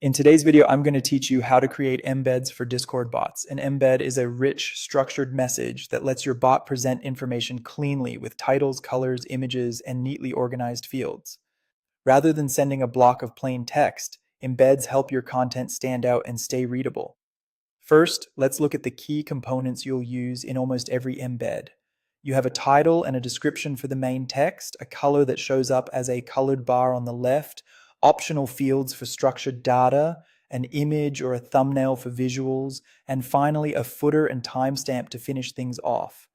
In today's video, I'm going to teach you how to create embeds for Discord bots. An embed is a rich, structured message that lets your bot present information cleanly with titles, colors, images, and neatly organized fields. Rather than sending a block of plain text, embeds help your content stand out and stay readable. First, let's look at the key components you'll use in almost every embed. You have a title and a description for the main text, a color that shows up as a colored bar on the left, optional fields for structured data, an image or a thumbnail for visuals, and finally a footer and timestamp to finish things off.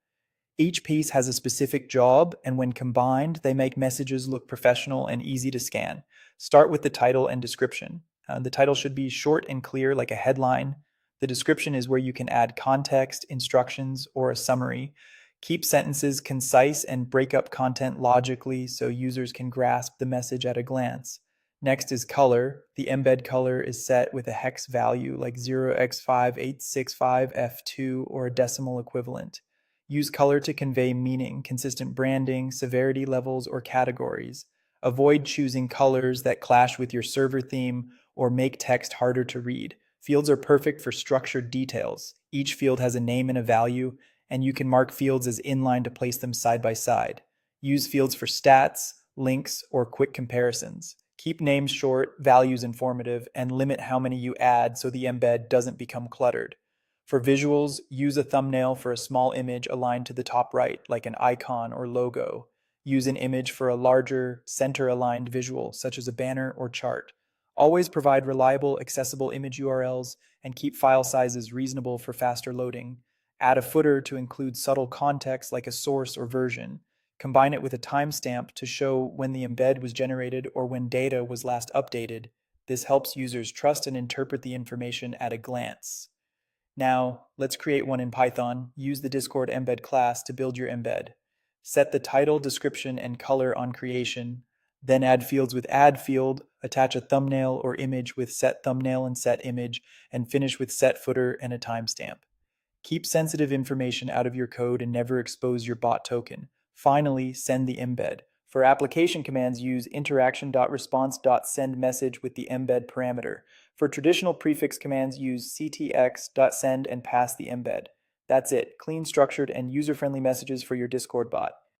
Each piece has a specific job, and when combined, they make messages look professional and easy to scan. Start with the title and description. The title should be short and clear, like a headline. The description is where you can add context, instructions, or a summary. Keep sentences concise and break up content logically so users can grasp the message at a glance. Next is color. The embed color is set with a hex value like 0x5865F2 or a decimal equivalent. Use color to convey meaning, consistent branding, severity levels, or categories. Avoid choosing colors that clash with your server theme or make text harder to read. Fields are perfect for structured details. Each field has a name and a value, and you can mark fields as inline to place them side by side. Use fields for stats, links, or quick comparisons. Keep names short, values informative, and limit how many you add so the embed doesn't become cluttered. For visuals, use a thumbnail for a small image aligned to the top right, like an icon or logo. Use an image for a larger, center-aligned visual, such as a banner or chart. Always provide reliable, accessible image URLs and keep file sizes reasonable for faster loading. Add a footer to include subtle context like a source or version. Combine it with a timestamp to show when the embed was generated or when data was last updated. This helps users trust and interpret the information at a glance. Now, let's create one in Python. Use the Discord embed class to build your embed. Set the title, description, and color on creation. Then add fields with add field, attach a thumbnail or image with set thumbnail and set image, and finish with set footer and a timestamp. Keep sensitive information out of your code and never expose your bot token. Finally, send the embed. For application commands, use interaction.response.sendMessage with the embed parameter. For traditional prefix commands, use ctx.send and pass the embed. That's it. Clean, structured, and user-friendly messages for your Discord bot.